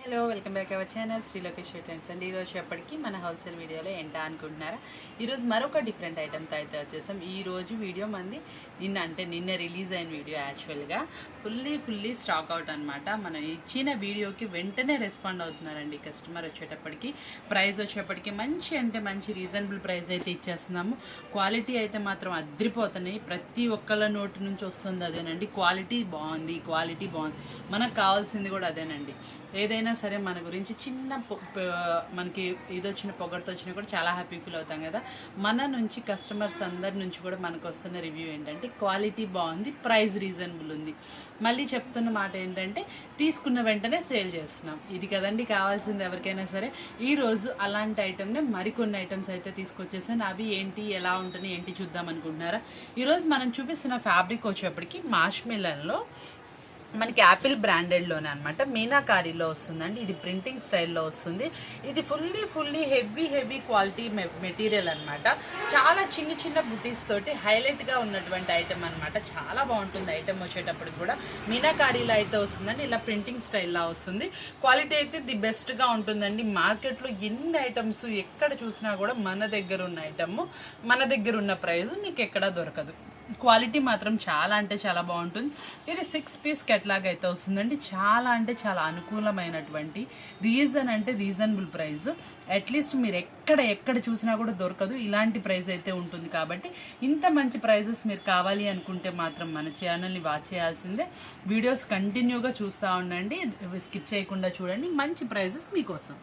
Hello welcome back our channel Shri Lokesh trends అండి. ఈరోజు చెప్పటికి మన హోల్సేల్ వీడియోలో ఏంటా అనుకుంటున్నారా, ఈరోజు మరొక డిఫరెంట్ ఐటమ్తో అయితే వచ్చేసాం. ఈరోజు వీడియో మంది నిన్న రిలీజ్ అయిన వీడియో యాక్చువల్గా ఫుల్లీ స్టాక్ అవుట్ అనమాట. మనం ఇచ్చిన వీడియోకి వెంటనే రెస్పాండ్ అవుతున్నారండి కస్టమర్. వచ్చేటప్పటికి ప్రైస్ వచ్చేటప్పటికి మంచి రీజనబుల్ ప్రైస్ అయితే ఇచ్చేస్తున్నాము. క్వాలిటీ అయితే మాత్రం అద్రిపోతున్నాయి. ప్రతి ఒక్కళ్ళ నోటి నుంచి వస్తుంది అదేనండి, క్వాలిటీ బాగుంది. మనకు కావాల్సింది కూడా అదేనండి. ఏదైనా సరే మన గురించి చిన్న మనకి ఇదొచ్చిన పొగడ్తో వచ్చినా కూడా చాలా హ్యాపీ ఫీల్ అవుతాం కదా. మన నుంచి కస్టమర్స్ అందరి నుంచి కూడా మనకు వస్తున్న రివ్యూ ఏంటంటే క్వాలిటీ బాగుంది, ప్రైస్ రీజనబుల్ ఉంది. మళ్ళీ చెప్తున్న మాట ఏంటంటే తీసుకున్న వెంటనే సేల్ చేస్తున్నాం. ఇది కదండి కావాల్సింది ఎవరికైనా సరే. ఈరోజు అలాంటి ఐటమ్నే మరికొన్ని ఐటమ్స్ అయితే తీసుకొచ్చేసాను. అవి ఏంటి, ఎలా ఉంటుంది, ఏంటి చూద్దాం అనుకుంటున్నారా. ఈరోజు మనం చూపిస్తున్న ఫ్యాబ్రిక్ వచ్చేప్పటికి మాష్మెలన్లో మనకి యాపిల్ బ్రాండెడ్లోనే అనమాట, మీనాకారీలో వస్తుందండి. ఇది ప్రింటింగ్ స్టైల్లో వస్తుంది. ఇది ఫుల్లీ హెవీ క్వాలిటీ మెటీరియల్ అనమాట. చాలా చిన్న బుటీస్ తోటి హైలైట్గా ఉన్నటువంటి ఐటమ్ అనమాట. చాలా బాగుంటుంది ఐటమ్. వచ్చేటప్పుడు కూడా మీనాకారీలో అయితే వస్తుందండి. ఇలా ప్రింటింగ్ స్టైల్లో వస్తుంది. క్వాలిటీ అయితే ది బెస్ట్గా ఉంటుందండి. మార్కెట్లో ఎన్ని ఐటమ్స్ ఎక్కడ చూసినా కూడా మన దగ్గర ఉన్న ఐటమ్, మన దగ్గర ఉన్న ప్రైస్ మీకు ఎక్కడా దొరకదు. క్వాలిటీ మాత్రం చాలా అంటే చాలా బాగుంటుంది. ఇది 6 పీస్ కెట్లాగ్ అయితే వస్తుందండి. చాలా అంటే చాలా అనుకూలమైనటువంటి రీజనబుల్ ప్రైస్. అట్లీస్ట్ మీరు ఎక్కడ చూసినా కూడా దొరకదు, ఇలాంటి ప్రైస్ అయితే ఉంటుంది. కాబట్టి ఇంత మంచి ప్రైజెస్ మీరు కావాలి అనుకుంటే మాత్రం మన ఛానల్ని వాచ్ చేయాల్సిందే. వీడియోస్ కంటిన్యూగా చూస్తూ ఉండండి, స్కిప్ చేయకుండా చూడండి. మంచి ప్రైజెస్ మీకోసం.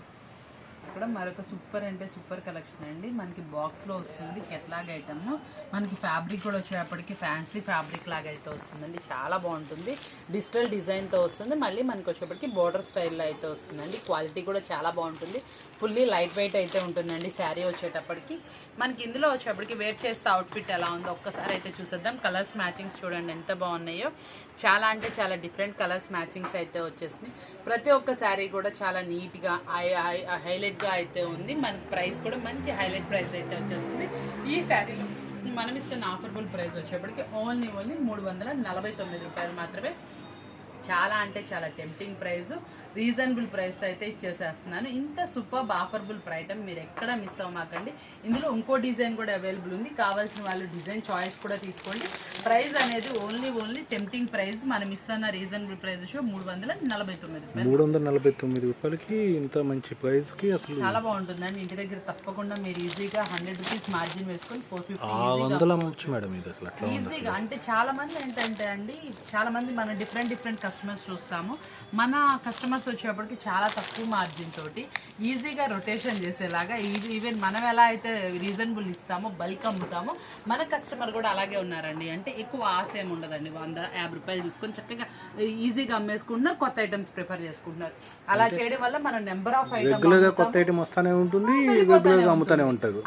కూడా మరొక సూపర్ కలెక్షన్ అండి. మనకి బాక్స్లో వస్తుంది కెట్లాగ్ ఐటమ్. మనకి ఫ్యాబ్రిక్ కూడా వచ్చేటప్పటికి ఫ్యాన్సీ ఫ్యాబ్రిక్ లాగా అయితే వస్తుందండి. చాలా బాగుంటుంది. డిజిటల్ డిజైన్తో వస్తుంది. మళ్ళీ మనకి వచ్చేటప్పటికి బోర్డర్ స్టైల్లో అయితే వస్తుందండి. క్వాలిటీ కూడా చాలా బాగుంటుంది. ఫుల్లీ లైట్ వెయిట్ అయితే ఉంటుందండి శారీ వచ్చేటప్పటికి. మనకి ఇందులో వచ్చేటప్పటికి వేర్ చేస్తే అవుట్ఫిట్ ఎలా ఉందో ఒక్కసారి అయితే చూసేద్దాం. కలర్స్ మ్యాచింగ్స్ చూడండి ఎంత బాగున్నాయో. చాలా అంటే చాలా డిఫరెంట్ కలర్స్ మ్యాచింగ్స్ అయితే వచ్చేసినాయి. ప్రతి ఒక్క శారీ కూడా చాలా నీట్గా హైలైట్గా అయితే ఉంది. మనకి ప్రైస్ కూడా మంచి హైలైట్ ప్రైస్ అయితే వచ్చేస్తుంది. ఈ శారీలో మనం ఇస్తున్న ఆఫర్బుల్ ప్రైస్ వచ్చేప్పటికి ఓన్లీ 349 రూపాయలు మాత్రమే. చాలా అంటే చాలా టెంప్టింగ్ ప్రైస్, రీజనబుల్ ప్రైస్ అయితే ఇచ్చేసేస్తున్నాను. ఇంత సూపర్ ఆఫర్బుల్ ఐటమ్ మీరు ఎక్కడ మిస్ అవ్వమాకండి. ఇందులో ఇంకో డిజైన్ కూడా అవైలబుల్ ఉంది. కావాల్సిన వాళ్ళు డిజైన్ చాయిస్ కూడా తీసుకోండి. ప్రైస్ అనేది ఓన్లీ టెంప్టింగ్ ప్రైస్. మనం ఇస్తున్న రీజనబుల్ ప్రైస్ 349 రూపాయలకి ఇంత మంచి ప్రైస్ కి అసలు చాలా బాగుంటుందండి. ఇంటి దగ్గర తప్పకుండా మీరు ఈజీగా 100 రూపీస్ మార్జిన్ వేసుకొని 450 ఈజీగా. అంటే చాలా మంది ఏంటంటే అండి, చాలా మంది మన డిఫరెంట్ కస్టమర్స్ చూస్తాము. మన కస్టమర్స్ వచ్చేప్పటికి చాలా తక్కువ మార్జిన్ తోటి ఈజీగా రొటేషన్ చేసేలాగా, ఈవెన్ మనం ఎలా అయితే రీజనబుల్ ఇస్తామో, బల్క్ అమ్ముతామో, మన కస్టమర్ కూడా అలాగే ఉన్నారండి. అంటే ఎక్కువ ఆశ ఏమి ఉండదండి. 150 రూపాయలు చూసుకొని చక్కగా ఈజీగా అమ్మేసుకుంటున్నారు, కొత్త ఐటమ్స్ ప్రిఫర్ చేసుకుంటున్నారు. అలా చేయడం వల్ల మనం నెంబర్ ఆఫ్ ఐటమ్ వస్తానే ఉంటుంది,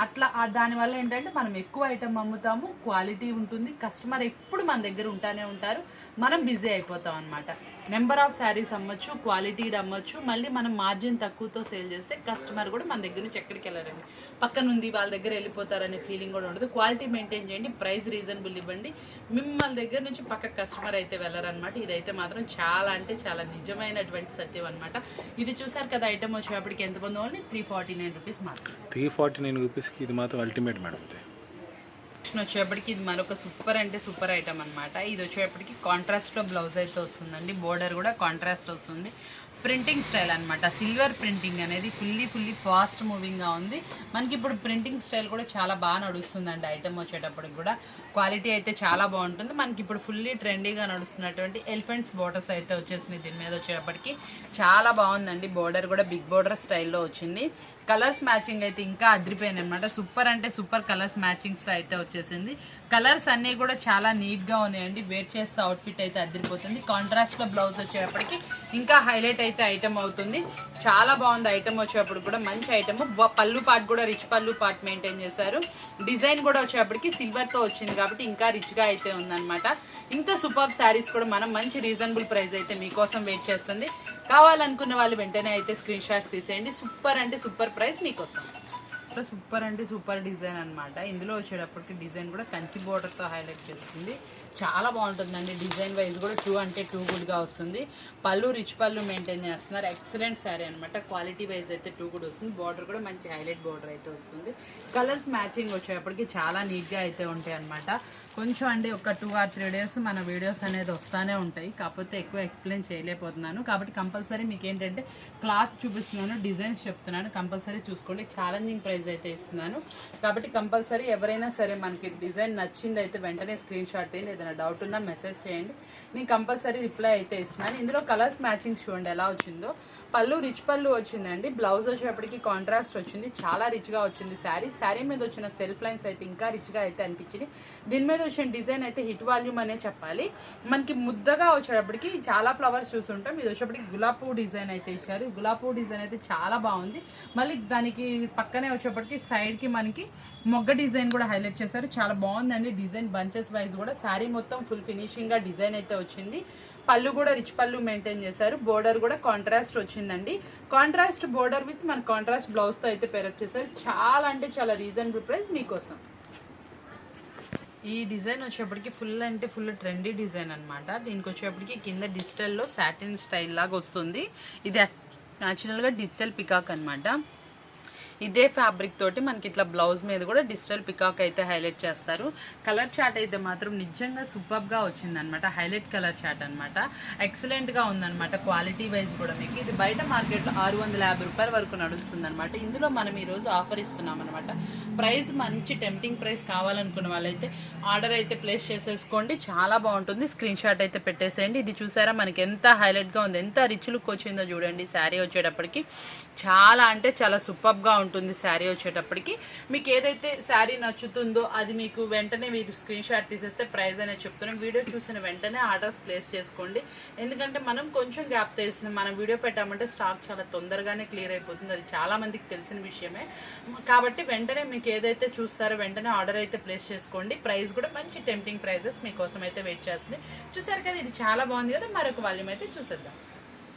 అట్లా దానివల్ల ఏంటంటే మనం ఎక్కువ ఐటమ్ అమ్ముతాము, క్వాలిటీ ఉంటుంది, కస్టమర్ ఎప్పుడు మన దగ్గర ఉంటానే ఉంటారు, మనం బిజీ అయిపోతాం అనమాట. నెంబర్ ఆఫ్ శారీస్ అమ్మొచ్చు, క్వాలిటీ అమ్మొచ్చు. మళ్ళీ మనం మార్జిన్ తక్కువతో సేల్ చేస్తే కస్టమర్ కూడా మన దగ్గర నుంచి ఎక్కడికి వెళ్ళరండి, పక్కనుంది వాళ్ళ దగ్గర వెళ్ళిపోతారనే ఫీలింగ్ కూడా ఉండదు. క్వాలిటీ మెయింటైన్ చేయండి, ప్రైస్ రీజనబుల్ ఇవ్వండి, మిమ్మల్ని దగ్గర నుంచి పక్క కస్టమర్ అయితే వెళ్ళరనమాట. ఇదైతే మాత్రం చాలా అంటే చాలా నిజమైనటువంటి సత్యం అనమాట. ఇది చూసారు కదా, ఐటమ్ వచ్చేటప్పటికి ఎంత పొందో, ఓన్లీ 349 రూపీస్ మాత్రం. 349 రూపీస్కి ఇది మాత్రం అల్టిమేట్ మేడం. వచ్చేప్పటికి ఇది మరొక సూపర్ ఐటమ్ అనమాట. ఇది వచ్చేప్పటికి కాంట్రాస్ట్లో బ్లౌజ్ అయితే వస్తుందండి. బోర్డర్ కూడా కాంట్రాస్ట్ వస్తుంది. ప్రింటింగ్ స్టైల్ అనమాట. సిల్వర్ ప్రింటింగ్ అనేది ఫుల్లీ ఫాస్ట్ మూవింగ్గా ఉంది. మనకి ఇప్పుడు ప్రింటింగ్ స్టైల్ కూడా చాలా బాగా నడుస్తుందండి. ఐటమ్ వచ్చేటప్పటికి కూడా క్వాలిటీ అయితే చాలా బాగుంటుంది. మనకి ఇప్పుడు ఫుల్లీ ట్రెండీగా నడుస్తున్నటువంటి ఎలిఫెంట్స్ బోర్డర్స్ అయితే వచ్చేసినాయి. దీని మీద వచ్చేటప్పటికి చాలా బాగుందండి. బోర్డర్ కూడా బిగ్ బోర్డర్ స్టైల్లో వచ్చింది. కలర్స్ మ్యాచింగ్ అయితే ఇంకా అదిరిపోయింది అనమాట. సూపర్ కలర్స్ మ్యాచింగ్స్తో అయితే వచ్చేసింది. కలర్స్ అన్నీ కూడా చాలా నీట్గా ఉన్నాయండి. వేర్ చేస్తే అవుట్ఫిట్ అయితే అదిరిపోతుంది. కాంట్రాస్ట్లో బ్లౌజ్ వచ్చేటప్పటికి ఇంకా హైలైట్ అయితే ఐటమ్ అవుతుంది. చాలా బాగుంది ఐటమ్ వచ్చేటప్పుడు కూడా. మంచి ఐటమ్. పళ్ళు పార్ట్ కూడా రిచ్ పళ్ళు పార్ట్ మెయింటైన్ చేశారు. డిజైన్ కూడా వచ్చేటప్పటికి సిల్వర్తో వచ్చింది కాబట్టి ఇంకా రిచ్గా అయితే ఉందన్నమాట. ఇంకా సూపర్ శారీస్ కూడా మనం మంచి రీజనబుల్ ప్రైస్ అయితే మీకోసం వెయిట్ చేస్తుంది. కావాలనుకున్న వాళ్ళు వెంటనే అయితే స్క్రీన్ షాట్స్ తీసేయండి. సూపర్ ప్రైస్ మీకోసం. సూపర్ అంటే సూపర్ డిజైన్ అన్నమాట. ఇందులో వచ్చేటప్పటికి డిజైన్ కూడా కంచి బోర్డర్తో హైలైట్ చేస్తుంది. చాలా బాగుంటుందండి. డిజైన్ వైజ్ కూడా 2 అంటే 2 గుడ్గా వస్తుంది. పళ్ళు రిచ్ పళ్ళు మెయింటైన్ చేస్తున్నారు. ఎక్సలెంట్ శారీ అనమాట. క్వాలిటీ వైజ్ అయితే 2 గుడ్ వస్తుంది. బార్డర్ కూడా మంచి హైలైట్ బార్డర్ అయితే వస్తుంది. కలర్స్ మ్యాచింగ్ వచ్చేటప్పటికి చాలా నీట్గా అయితే ఉంటాయి అనమాట. కొంచెం అంటే ఒక 2 or 3 days మన వీడియోస్ అనేది వస్తూనే ఉంటాయి. కాకపోతే ఎక్కువ ఎక్స్ప్లెయిన్ చేయలేకపోతున్నాను. కాబట్టి కంపల్సరీ మీకు ఏంటంటే క్లాత్ చూపిస్తున్నాను, డిజైన్స్ చెప్తున్నాను, కంపల్సరీ చూసుకోండి. ఛాలెంజింగ్ ప్రైస్ అయితే ఇస్తున్నాను. కాబట్టి కంపల్సరీ ఎవరైనా సరే మనకి డిజైన్ నచ్చింది అయితే వెంటనే స్క్రీన్ షాట్ తీయండి. ఏదైనా డౌట్ ఉన్నా మెసేజ్ చేయండి, నేను కంపల్సరీ రిప్లై అయితే ఇస్తున్నాను. ఇందులో కలర్స్ మ్యాచింగ్ చూడండి ఎలా వచ్చిందో. పళ్ళు రిచ్ పళ్ళు వచ్చిందండి. బ్లౌజ్ వచ్చేటప్పటికి కాంట్రాస్ట్ వచ్చింది. చాలా రిచ్గా వచ్చింది శారీ. శారీ మీద వచ్చిన సెల్ఫ్ లైన్స్ అయితే ఇంకా రిచ్గా అయితే అనిపించింది. దీని మీద వచ్చిన డిజైన్ అయితే హిట్ వాల్యూమ్ అనే చెప్పాలి. మనకి ముద్దగా వచ్చేటప్పటికి చాలా ఫ్లవర్స్ చూస్తుంటాం. ఇది వచ్చేటప్పటికి గులాబ్ పువ్వు డిజైన్ అయితే ఇచ్చారు. గులాబ్ పువ్వు డిజైన్ అయితే చాలా బాగుంది. మళ్ళీ దానికి పక్కనే వచ్చేటప్పటికి సైడ్కి మనకి మొగ్గ డిజైన్ కూడా హైలైట్ చేస్తారు. చాలా బాగుందండి డిజైన్. బంచెస్ వైజ్ కూడా శారీ మొత్తం ఫుల్ ఫినిషింగ్గా డిజైన్ అయితే వచ్చింది. పళ్ళు కూడా రిచ్ పళ్ళు మెయింటైన్ చేశారు. బోర్డర్ కూడా కాంట్రాస్ట్ వచ్చిందండి. కాంట్రాస్ట్ బోర్డర్ విత్ మన కాంట్రాస్ట్ బ్లౌజ్తో అయితే పేరప్ చేశారు. చాలా అంటే చాలా రీజనబుల్ ప్రైస్ మీకోసం. ఈ డిజైన్ వచ్చేప్పటికి ఫుల్ అంటే ఫుల్ ట్రెండీ డిజైన్ అనమాట. దీనికి వచ్చేప్పటికి కింద డిజిటల్లో సాటిన్ స్టైల్ లాగా వస్తుంది. ఇది న్యాచురల్గా డిజిటల్ పికాక్ అనమాట. ఇదే ఫ్యాబ్రిక్ తోటి మనకి ఇట్లా బ్లౌజ్ మీద కూడా డిజిటల్ పికాక్ అయితే హైలైట్ చేస్తారు. కలర్ చార్ట్ అయితే మాత్రం నిజంగా సూపర్గా వచ్చిందనమాట. హైలైట్ కలర్ చార్ట్ అనమాట. ఎక్సలెంట్గా ఉందన్నమాట. క్వాలిటీ వైజ్ కూడా మీకు ఇది బయట మార్కెట్లో 650 రూపాయల వరకు నడుస్తుంది అనమాట. ఇందులో మనం ఈరోజు ఆఫర్ ఇస్తున్నాం అనమాట. ప్రైస్ మంచి టెంప్టింగ్ ప్రైస్ కావాలనుకున్న వాళ్ళైతే ఆర్డర్ అయితే ప్లేస్ చేసేసుకోండి. చాలా బాగుంటుంది. స్క్రీన్ షాట్ అయితే పెట్టేసేయండి. ఇది చూసారా మనకి ఎంత హైలైట్గా ఉంది, ఎంత రిచ్ లుక్ వచ్చిందో చూడండి. శారీ వచ్చేటప్పటికి చాలా అంటే చాలా సూపర్గా ఉంటుంది. శారీ వచ్చేటప్పటికి మీకు ఏదైతే శారీ నచ్చుతుందో అది మీకు వెంటనే మీరు స్క్రీన్ షాట్ తీసేస్తే ప్రైస్ అనేది చెప్తున్నాం. వీడియో చూసిన వెంటనే ఆర్డర్స్ ప్లేస్ చేసుకోండి. ఎందుకంటే మనం కొంచెం గ్యాప్ తీస్తున్నాం. మనం వీడియో పెట్టామంటే స్టాక్ చాలా తొందరగానే క్లియర్ అయిపోతుంది. అది చాలా మందికి తెలిసిన విషయమే. కాబట్టి వెంటనే మీకు ఏదైతే చూస్తారో వెంటనే ఆర్డర్ అయితే ప్లేస్ చేసుకోండి. ప్రైస్ కూడా మంచి టెంప్టింగ్ ప్రైజెస్ మీకోసం అయితే వెయిట్ చేస్తుంది. చూసారు కదా, ఇది చాలా బాగుంది కదా. మరొక వాల్యూమ్ అయితే చూసేద్దాం.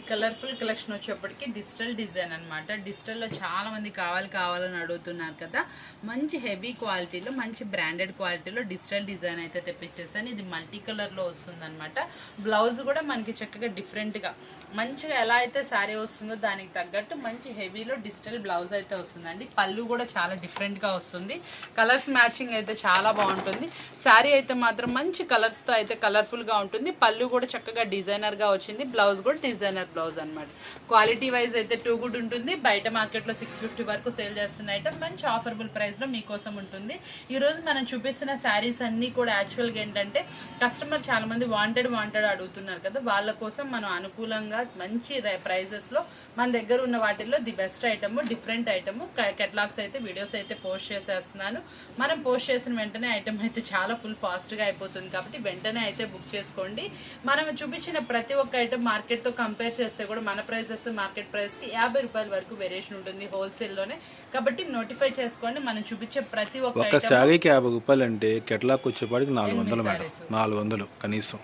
కలర్ఫుల్ కలెక్షన్ వచ్చేప్పటికి డిజిటల్ డిజైన్ అనమాట. డిజిటల్లో చాలా మంది కావాలని అడుగుతున్నారు కదా. మంచి హెవీ క్వాలిటీలో మంచి బ్రాండెడ్ క్వాలిటీలో డిజిటల్ డిజైన్ అయితే తెప్పించేసాను. ఇది మల్టీ కలర్లో వస్తుంది అనమాట. బ్లౌజ్ కూడా మనకి చక్కగా డిఫరెంట్గా మంచిగా ఎలా అయితే శారీ వస్తుందో దానికి తగ్గట్టు మంచి హెవీలో డిజిటల్ బ్లౌజ్ అయితే వస్తుందండి. పళ్ళు కూడా చాలా డిఫరెంట్గా వస్తుంది. కలర్స్ మ్యాచింగ్ అయితే చాలా బాగుంటుంది. శారీ అయితే మాత్రం మంచి కలర్స్తో అయితే కలర్ఫుల్గా ఉంటుంది. పళ్ళు కూడా చక్కగా డిజైనర్గా వచ్చింది. బ్లౌజ్ కూడా డిజైనర్ బ్లౌజ్ అనమాట. క్వాలిటీ వైజ్ అయితే 2 గుడ్ ఉంటుంది. బయట మార్కెట్లో 650 వరకు సేల్ చేస్తున్న ఐటమ్ మంచి ఆఫరబుల్ ప్రైస్లో మీకోసం ఉంటుంది. ఈరోజు మనం చూపిస్తున్న శారీస్ అన్నీ కూడా యాక్చువల్గా ఏంటంటే కస్టమర్ చాలా మంది వాంటెడ్ అడుగుతున్నారు కదా. వాళ్ళ కోసం మనం అనుకూలంగా మంచి ప్రైజెస్లో మన దగ్గర ఉన్న వాటిల్లో the best item, different item catalogs అయితే వీడియోస్ అయితే పోస్ట్ చేసేస్తున్నాను. మనం పోస్ట్ చేసిన వెంటనే ఐటమ్ అయితే చాలా ఫుల్ ఫాస్ట్గా అయిపోతుంది. కాబట్టి వెంటనే అయితే బుక్ చేసుకోండి. మనం చూపించిన ప్రతి ఒక్క ఐటమ్ మార్కెట్తో కంపేర్ చేస్తే కూడా మన ప్రైజెస్ మార్కెట్ ప్రైస్కి 50 రూపాయల వరకు వేరియేషన్ ఉంటుంది హోల్సేల్లోనే. కాబట్టి నోటిఫై చేసుకోండి. మనం చూపించే ప్రతి ఒక్క శారీకి 50 రూపాయలు అంటే కెటలాగ్ వచ్చేపాటికి 400 మేడం. 400 కనీసం.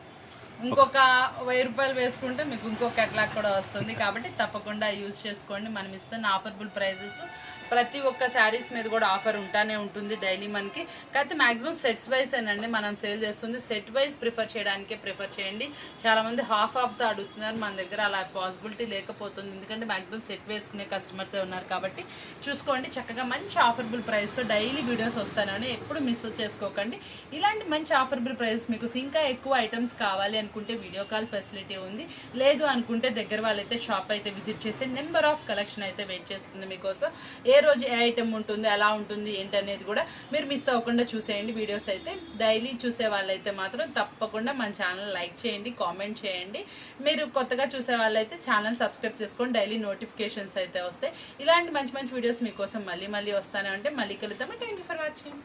ఇంకొక 1000 రూపాయలు వేసుకుంటే మీకు ఇంకొక కెటలాగ్ కూడా వస్తుంది. కాబట్టి తప్పకుండా యూజ్ చేసుకోండి. మనం ఇస్తున్న ఆఫర్బుల్ ప్రైజెస్ ప్రతి ఒక్క శారీస్ మీద కూడా ఆఫర్ ఉంటానే ఉంటుంది డైలీ మనకి. కాకపోతే మాక్సిమం సెట్స్ వైజ్ ఏనండి మనం సేల్ చేస్తుంది. సెట్ వైజ్ ప్రిఫర్ చేయడానికే ప్రిఫర్ చేయండి. చాలా మంది హాఫ్తో అడుగుతున్నారు. మన దగ్గర అలా పాసిబిలిటీ లేకపోతుంది. ఎందుకంటే మాక్సిమం సెట్ వేసుకునే కస్టమర్సే ఉన్నారు. కాబట్టి చూసుకోండి. చక్కగా మంచి ఆఫర్బుల్ ప్రైస్తో డైలీ వీడియోస్ వస్తానని ఎప్పుడు మిస్ చేసుకోకండి. ఇలాంటి మంచి ఆఫర్బుల్ ప్రైస్ మీకు ఇంకా ఎక్కువ ఐటమ్స్ కావాలి అనుకుంటే వీడియో కాల్ ఫెసిలిటీ ఉంది. లేదు అనుకుంటే దగ్గర వాళ్ళైతే షాప్ అయితే విజిట్ చేస్తే నెంబర్ ఆఫ్ కలెక్షన్ అయితే వెయిట్ చేస్తుంది మీకోసం. ఏ రోజు ఏ ఐటమ్ ఉంటుంది, ఎలా ఉంటుంది ఏంటనేది కూడా మీరు మిస్ అవ్వకుండా చూసేయండి. వీడియోస్ అయితే డైలీ చూసే వాళ్ళైతే మాత్రం తప్పకుండా మన ఛానల్ లైక్ చేయండి, కామెంట్ చేయండి. మీరు కొత్తగా చూసే వాళ్ళైతే ఛానల్ సబ్స్క్రైబ్ చేసుకొని డైలీ నోటిఫికేషన్స్ అయితే వస్తాయి. ఇలాంటి మంచి మంచి వీడియోస్ మీకోసం మళ్ళీ వస్తానే ఉంటే మళ్ళీ కలుద్దాం. Thank you for watching.